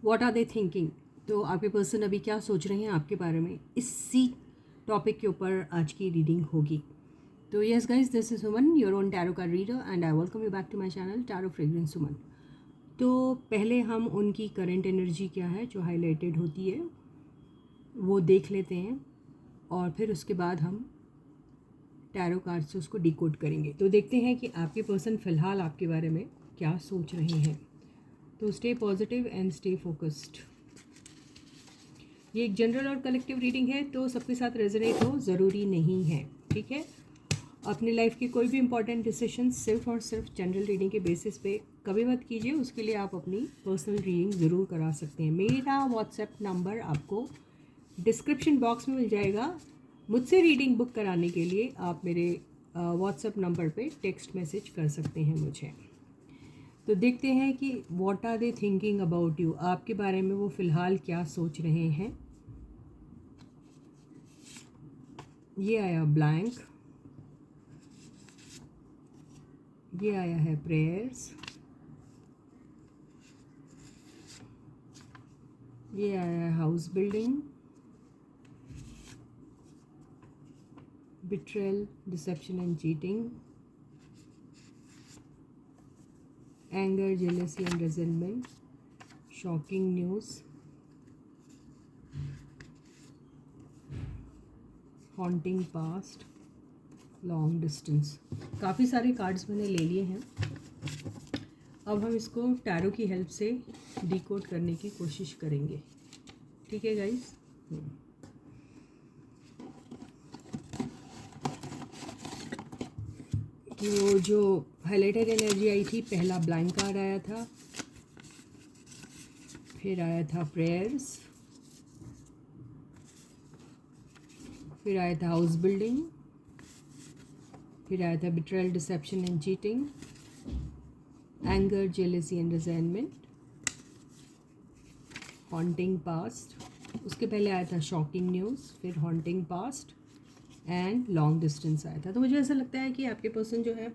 What are they thinking. तो आपके person अभी क्या सोच रहे हैं आपके बारे में, इसी टॉपिक के ऊपर आज की रीडिंग होगी। तो yes guys, this is Suman, your own tarot card reader, and I welcome you back to my channel tarot fragrance Suman. तो पहले हम उनकी करंट एनर्जी क्या है जो हाईलाइटेड होती है वो देख लेते हैं, और फिर उसके बाद हम टैरो कार्ड से उसको डिकोड करेंगे। तो देखते हैं कि आपके पर्सन फ़िलहाल आपके बारे में क्या सोच रहे हैं। तो stay positive and stay focused. ये एक जनरल और कलेक्टिव रीडिंग है, तो सबके साथ रेजोनेट हो ज़रूरी नहीं है, ठीक है। अपनी लाइफ की कोई भी इंपॉर्टेंट डिसीजन सिर्फ और सिर्फ जनरल रीडिंग के बेसिस पे कभी मत कीजिए। उसके लिए आप अपनी पर्सनल रीडिंग ज़रूर करा सकते हैं। मेरा व्हाट्सएप नंबर आपको डिस्क्रिप्शन बॉक्स में मिल जाएगा। मुझसे रीडिंग बुक कराने के लिए आप मेरे व्हाट्सएप नंबर पे टेक्स्ट मैसेज कर सकते हैं मुझे। तो देखते हैं कि what are they thinking about you, आपके बारे में वो फ़िलहाल क्या सोच रहे हैं। ये आया ब्लैंक, ये आया है प्रेयर्स, ये आया है house building, betrayal, deception and cheating, anger, jealousy and resentment, shocking news, haunting past, long distance। काफ़ी सारे कार्ड्स मैंने ले लिए हैं। अब हम इसको टैरो की हेल्प से डिकोड करने की कोशिश करेंगे, ठीक है गाइस। तो जो हाईलाइटेड एनर्जी आई थी, पहला ब्लैंक कार्ड आया था, फिर आया था प्रेयर्स, फिर आया था हाउस बिल्डिंग, फिर आया था betrayal, dissipation and cheating, anger, jealousy and resentment, haunting past. उसके पहले आया था शॉकिंग न्यूज़, फिर haunting past and long distance आया था। तो मुझे ऐसा लगता है कि आपके पर्सन जो है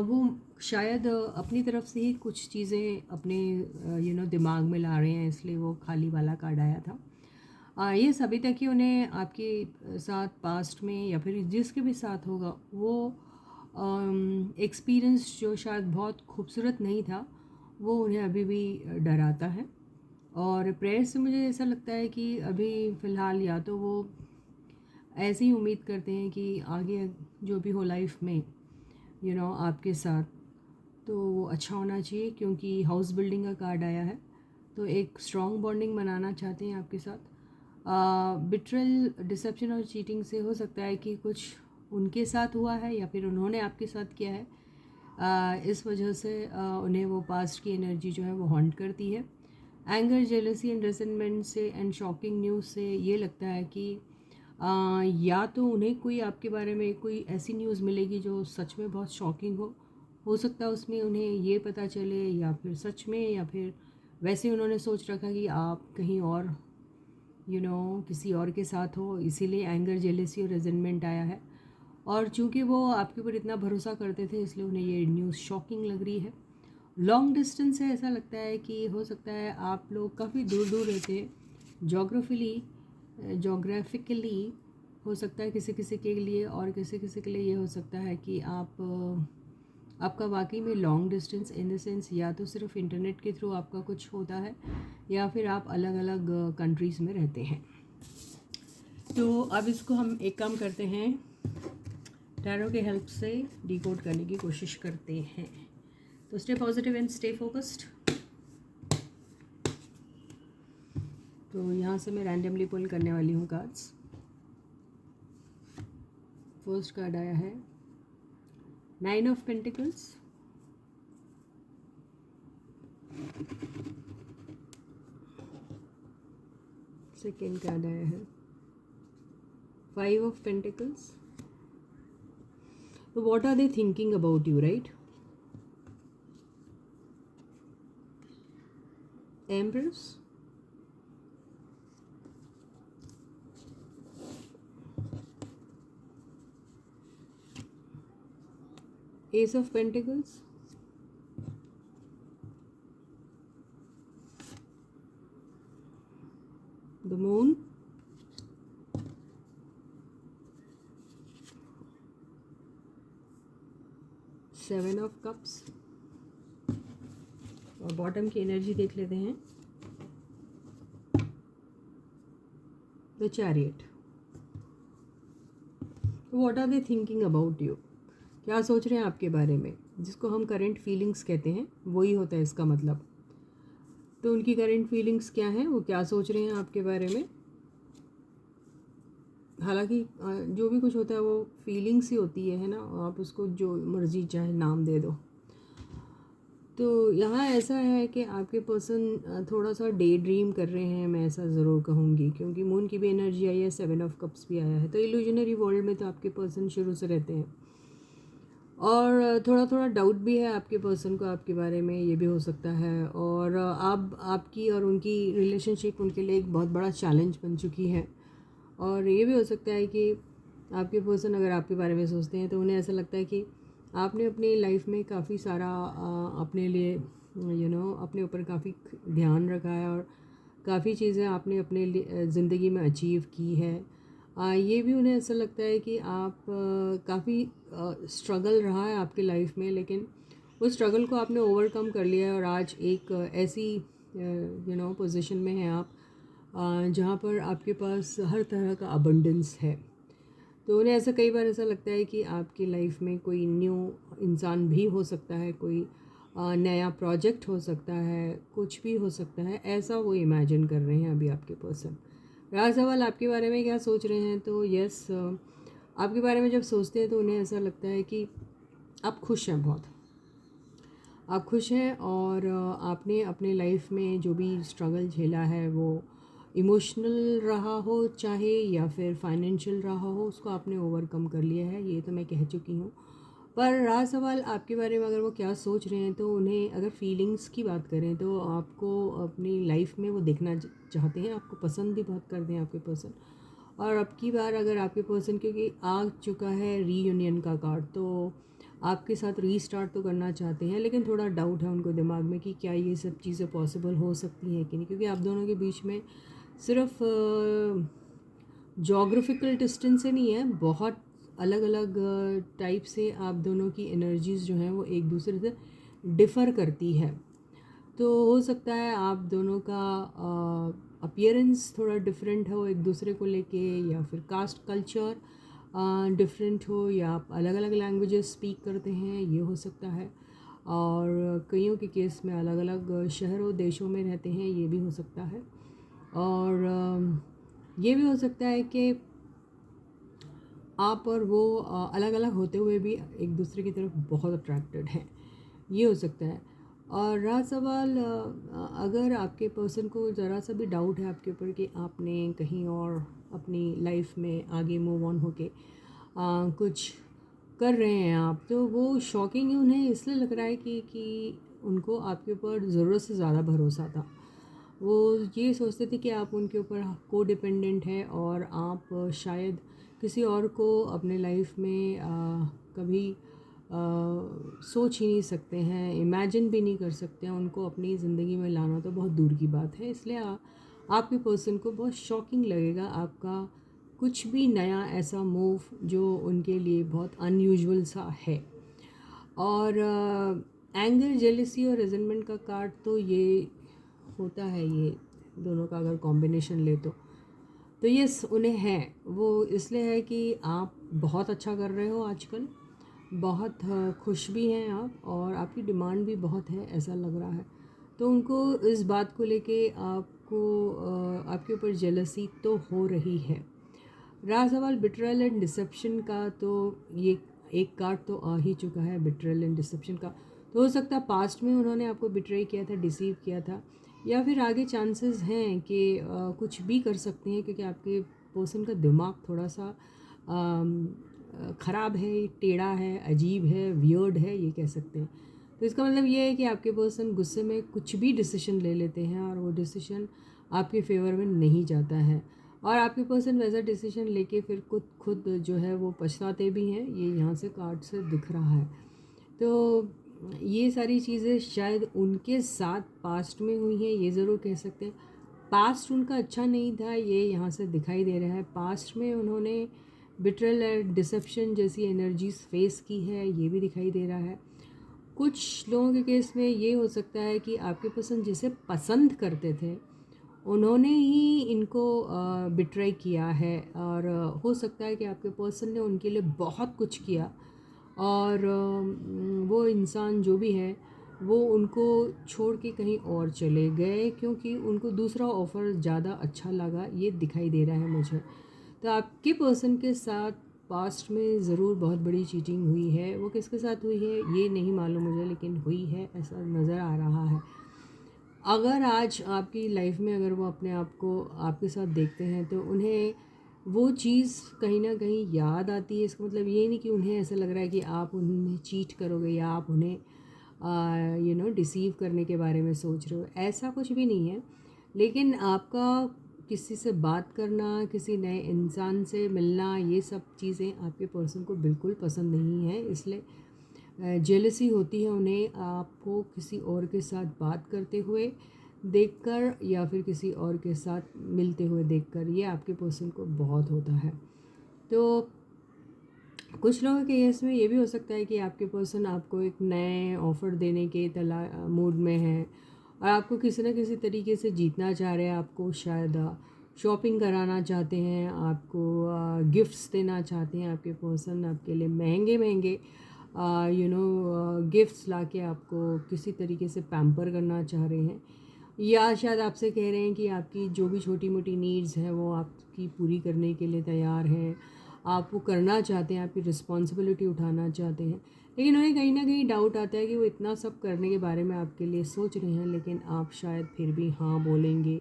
वो शायद अपनी तरफ से ही कुछ चीज़ें अपने दिमाग में ला रहे हैं, इसलिए वो खाली वाला कार्ड आया था। ये सभी तक ही उन्हें आपके साथ पास्ट में या फिर जिसके भी साथ होगा वो एक्सपीरियंस जो शायद बहुत खूबसूरत नहीं था, वो उन्हें अभी भी डराता है। और प्रेयर से मुझे ऐसा लगता है कि अभी फ़िलहाल या तो वो ऐसी ही उम्मीद करते हैं कि आगे जो भी हो लाइफ में आपके साथ, तो वो अच्छा होना चाहिए, क्योंकि हाउस बिल्डिंग का कार्ड आया है। तो एक स्ट्रॉन्ग बॉन्डिंग बनाना चाहते हैं आपके साथ। बिट्रेल, डिसेप्शन और चीटिंग से हो सकता है कि कुछ उनके साथ हुआ है या फिर उन्होंने आपके साथ किया है। इस वजह से उन्हें वो पास्ट की एनर्जी जो है वो हॉन्ट करती है। एंगर, जेलसी एंड रेसेंटमेंट से एंड शॉकिंग न्यूज़ से ये लगता है कि या तो उन्हें कोई आपके बारे में कोई ऐसी न्यूज़ मिलेगी जो सच में बहुत शॉकिंग हो सकता है उसमें उन्हें ये पता चले, या फिर सच में, या फिर वैसे उन्होंने सोच रखा कि आप कहीं और किसी और के साथ हो, इसीलिए एंगर, जेलसी और रेजेंटमेंट आया है। और चूंकि वो आपके ऊपर इतना भरोसा करते थे, इसलिए उन्हें ये न्यूज़ शॉकिंग लग रही है। लॉन्ग डिस्टेंस से ऐसा लगता है कि हो सकता है आप लोग काफ़ी दूर दूर रहते हैं जोग्राफिकली हो सकता है किसी किसी के लिए, और किसी किसी के लिए ये हो सकता है कि आपका वाकई में long distance in the sense या तो सिर्फ इंटरनेट के थ्रू आपका कुछ होता है, या फिर आप अलग अलग कंट्रीज़ में रहते हैं। तो अब इसको हम एक काम करते हैं, टैरो के हेल्प से डिकोड करने की कोशिश करते हैं। तो stay positive and stay focused. तो यहाँ से मैं रैंडमली पुल करने वाली हूँ कार्ड्स। फर्स्ट कार्ड आया है 9 ऑफ पेंटिकल्स, सेकेंड कार्ड आया है 5 ऑफ पेंटिकल्स। तो what are they thinking about you, right? Empress, ace of pentacles, the moon, seven of cups, और बॉटम की एनर्जी देख लेते हैं, the chariot. What are they thinking about you, क्या सोच रहे हैं आपके बारे में, जिसको हम करंट फीलिंग्स कहते हैं वही होता है इसका मतलब। तो उनकी करंट फीलिंग्स क्या हैं, वो क्या सोच रहे हैं आपके बारे में। हालांकि जो भी कुछ होता है वो फीलिंग्स ही होती है ना, आप उसको जो मर्जी चाहे नाम दे दो। तो यहाँ ऐसा है कि आपके पर्सन थोड़ा सा डे ड्रीम कर रहे हैं, मैं ऐसा ज़रूर कहूँगी, क्योंकि मून की भी एनर्जी आई है, सेवन ऑफ कप्स भी आया है। तो इल्यूजनरी वर्ल्ड में तो आपके पर्सन शुरू से रहते हैं, और थोड़ा थोड़ा डाउट भी है आपके पर्सन को आपके बारे में, ये भी हो सकता है। और आप आपकी और उनकी रिलेशनशिप उनके लिए एक बहुत बड़ा चैलेंज बन चुकी है। और ये भी हो सकता है कि आपके पर्सन अगर आपके बारे में सोचते हैं तो उन्हें ऐसा लगता है कि आपने अपनी लाइफ में काफ़ी सारा अपने लिए अपने ऊपर काफ़ी ध्यान रखा है, और काफ़ी चीज़ें आपने अपने लिए ज़िंदगी में अचीव की है। ये भी उन्हें ऐसा लगता है कि आप काफ़ी स्ट्रगल रहा है आपकी लाइफ में, लेकिन उस स्ट्रगल को आपने ओवरकम कर लिया है, और आज एक ऐसी पोजीशन में हैं आप जहाँ पर आपके पास हर तरह का अबंडेंस है। तो उन्हें ऐसा कई बार ऐसा लगता है कि आपकी लाइफ में कोई न्यू इंसान भी हो सकता है, कोई नया प्रोजेक्ट हो सकता है, कुछ भी हो सकता है, ऐसा वो इमेजिन कर रहे हैं अभी आपके पर्सन। रहा सवाल आपके बारे में क्या सोच रहे हैं, तो यस, आपके बारे में जब सोचते हैं तो उन्हें ऐसा लगता है कि आप खुश हैं, बहुत आप खुश हैं, और आपने अपने लाइफ में जो भी स्ट्रगल झेला है वो इमोशनल रहा हो चाहे या फिर फाइनेंशियल रहा हो, उसको आपने ओवरकम कर लिया है, ये तो मैं कह चुकी हूँ। पर रहा सवाल आपके बारे में अगर वो क्या सोच रहे हैं, तो उन्हें अगर फीलिंग्स की बात करें तो आपको अपनी लाइफ में वो देखना चाहते हैं, आपको पसंद भी बहुत करते हैं आपके पर्सन। और अब की बार अगर आपके पर्सन, क्योंकि आ चुका है रीयूनियन का कार्ड, तो आपके साथ रीस्टार्ट तो करना चाहते हैं, लेकिन थोड़ा डाउट है उनको दिमाग में कि क्या ये सब चीज़ें पॉसिबल हो सकती हैं कि नहीं, क्योंकि आप दोनों के बीच में सिर्फ जोग्राफिकल डिस्टेंस से नहीं है, बहुत अलग अलग टाइप से आप दोनों की एनर्जीज़ जो हैं वो एक दूसरे से डिफ़र करती है। तो हो सकता है आप दोनों का अपीयरेंस थोड़ा डिफरेंट हो एक दूसरे को लेके, या फिर कास्ट कल्चर डिफरेंट हो, या आप अलग अलग लैंग्वेजेस स्पीक करते हैं, ये हो सकता है। और कईयों के केस में अलग अलग शहरों देशों में रहते हैं, ये भी हो सकता है। और ये भी हो सकता है कि आप और वो अलग अलग होते हुए भी एक दूसरे की तरफ बहुत अट्रैक्टेड हैं, ये हो सकता है। और रहा सवाल अगर आपके पर्सन को ज़रा सा भी डाउट है आपके ऊपर कि आपने कहीं और अपनी लाइफ में आगे मूव ऑन होके कुछ कर रहे हैं आप, तो वो शॉकिंग उन्हें इसलिए लग रहा है कि उनको आपके ऊपर ज़रूरत से ज़्यादा भरोसा था। वो ये सोचते थे कि आप उनके ऊपर को डिपेंडेंट है, और आप शायद किसी और को अपने लाइफ में कभी सोच ही नहीं सकते हैं, इमेजिन भी नहीं कर सकते हैं, उनको अपनी ज़िंदगी में लाना तो बहुत दूर की बात है। इसलिए आपके पर्सन को बहुत शॉकिंग लगेगा आपका कुछ भी नया ऐसा मूव जो उनके लिए बहुत अनयूजुअल सा है। और एंगर, जेलसी और रिजेंटमेंट का कार्ड तो ये होता है, ये दोनों का अगर कॉम्बिनेशन ले तो यस, उन्हें है, वो इसलिए है कि आप बहुत अच्छा कर रहे हो आजकल, बहुत खुश भी हैं आप, और आपकी डिमांड भी बहुत है ऐसा लग रहा है। तो उनको इस बात को लेके आपको आपके ऊपर जेलसी तो हो रही है। रहा सवाल बिट्रेयल एंड डिसेप्शन का, तो ये एक कार्ड तो आ ही चुका है बिट्रेयल एंड डिसेप्शन का। तो हो सकता है पास्ट में उन्होंने आपको बिट्रे किया था, डिसीव किया था, या फिर आगे चांसेस हैं कि कुछ भी कर सकते हैं, क्योंकि आपके पर्सन का दिमाग थोड़ा सा ख़राब है, टेढ़ा है, अजीब है, वियर्ड है, ये कह सकते हैं। तो इसका मतलब ये है कि आपके पर्सन गुस्से में कुछ भी डिसीजन ले लेते हैं, और वो डिसीजन आपके फेवर में नहीं जाता है, और आपके पर्सन वैसा डिसीजन लेके फिर खुद जो है वो पछताते भी हैं, ये यहाँ से कार्ड से दिख रहा है। तो ये सारी चीज़ें शायद उनके साथ पास्ट में हुई हैं, ये ज़रूर कह सकते हैं। पास्ट उनका अच्छा नहीं था, ये यहाँ से दिखाई दे रहा है। पास्ट में उन्होंने बिट्रेयल और डिसेप्शन जैसी एनर्जीज फेस की है, ये भी दिखाई दे रहा है। कुछ लोगों के केस में ये हो सकता है कि आपके पर्सन जिसे पसंद करते थे उन्होंने ही इनको बिट्रे किया है, और हो सकता है कि आपके पर्सन ने उनके लिए बहुत कुछ किया और वो इंसान जो भी है वो उनको छोड़ के कहीं और चले गए क्योंकि उनको दूसरा ऑफ़र ज़्यादा अच्छा लगा, ये दिखाई दे रहा है मुझे। तो आपके पर्सन के साथ पास्ट में ज़रूर बहुत बड़ी चीटिंग हुई है। वो किसके साथ हुई है ये नहीं मालूम मुझे, लेकिन हुई है ऐसा नज़र आ रहा है। अगर आज आपकी लाइफ में अगर वो अपने आप को आपके साथ देखते हैं तो उन्हें वो चीज़ कहीं ना कहीं याद आती है। इसका मतलब ये नहीं कि उन्हें ऐसा लग रहा है कि आप उन्हें चीट करोगे या आप उन्हें डिसीव करने के बारे में सोच रहे हो, ऐसा कुछ भी नहीं है। लेकिन आपका किसी से बात करना, किसी नए इंसान से मिलना, ये सब चीज़ें आपके पर्सन को बिल्कुल पसंद नहीं है। इसलिए जेलसी होती है उन्हें आपको किसी और के साथ बात करते हुए देखकर या फिर किसी और के साथ मिलते हुए देखकर, ये आपके पर्सन को बहुत होता है। तो कुछ लोगों के केस में ये भी हो सकता है कि आपके पर्सन आपको एक नए ऑफ़र देने के मूड में है और आपको किसी न किसी तरीके से जीतना चाह रहे हैं। आपको शायद शॉपिंग कराना चाहते हैं, आपको गिफ्ट्स देना चाहते हैं। आपके पर्सन आपके लिए महंगे महंगे गिफ्ट्स लाके आपको किसी तरीके से पैम्पर करना चाह रहे हैं, या शायद आपसे कह रहे हैं कि आपकी जो भी छोटी मोटी नीड्स हैं वो आपकी पूरी करने के लिए तैयार हैं। आप वो करना चाहते हैं, आपकी रिस्पॉन्सिबिलिटी उठाना चाहते हैं, लेकिन उन्हें कहीं ना कहीं डाउट आता है कि वो इतना सब करने के बारे में आपके लिए सोच रहे हैं, लेकिन आप शायद फिर भी हाँ बोलेंगे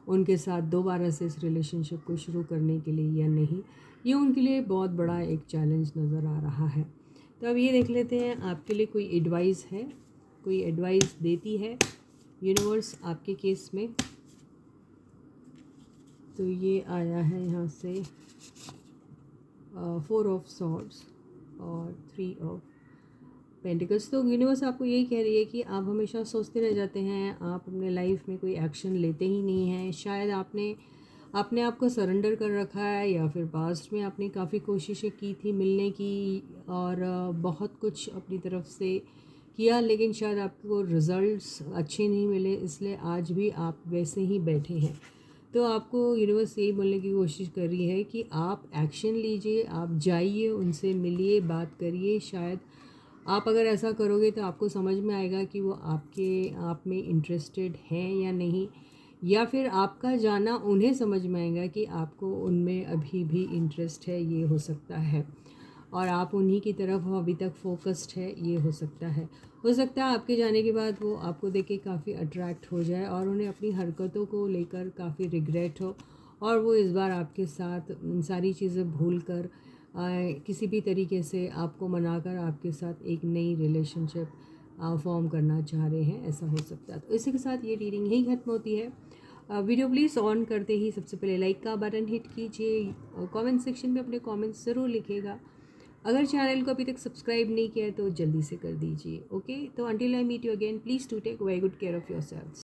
उनके साथ दोबारा से इस रिलेशनशिप को शुरू करने के लिए या नहीं। ये उनके लिए बहुत बड़ा एक चैलेंज नज़र आ रहा है। तो अब ये देख लेते हैं आपके लिए कोई एडवाइस है, कोई एडवाइस देती है यूनिवर्स आपके केस में। तो ये आया है यहाँ से 4 ऑफ सॉर्ड्स और 3 ऑफ पेंटिकल्स। तो यूनिवर्स आपको यही कह रही है कि आप हमेशा सोचते रह जाते हैं, आप अपने लाइफ में कोई एक्शन लेते ही नहीं हैं। शायद आपने अपने आप को सरेंडर कर रखा है, या फिर पास्ट में आपने काफ़ी कोशिशें की थी मिलने की और बहुत कुछ अपनी तरफ से किया, लेकिन शायद आपको रिज़ल्ट्स अच्छे नहीं मिले, इसलिए आज भी आप वैसे ही बैठे हैं। तो आपको यूनिवर्स यही बोलने की कोशिश कर रही है कि आप एक्शन लीजिए, आप जाइए, उनसे मिलिए, बात करिए। शायद आप अगर ऐसा करोगे तो आपको समझ में आएगा कि वो आप में इंटरेस्टेड हैं या नहीं, या फिर आपका जाना उन्हें समझ में आएगा कि आपको उनमें अभी भी इंटरेस्ट है, ये हो सकता है। और आप उन्हीं की तरफ अभी तक फोकस्ड है, ये हो सकता है। हो सकता है आपके जाने के बाद वो आपको देख के काफ़ी अट्रैक्ट हो जाए और उन्हें अपनी हरकतों को लेकर काफ़ी रिग्रेट हो, और वो इस बार आपके साथ सारी चीज़ें भूल कर किसी भी तरीके से आपको मनाकर आपके साथ एक नई रिलेशनशिप फॉर्म करना चाह रहे हैं, ऐसा हो सकता है। तो इसी के साथ ये रीडिंग यही खत्म होती है। वीडियो प्लीज़ ऑन करते ही सबसे पहले लाइक का बटन हिट कीजिए, कमेंट सेक्शन में अपने कमेंट्स ज़रूर लिखिएगा। अगर चैनल को अभी तक सब्सक्राइब नहीं किया है तो जल्दी से कर दीजिए। ओके, तो until I meet you again, please to take very good care of your self.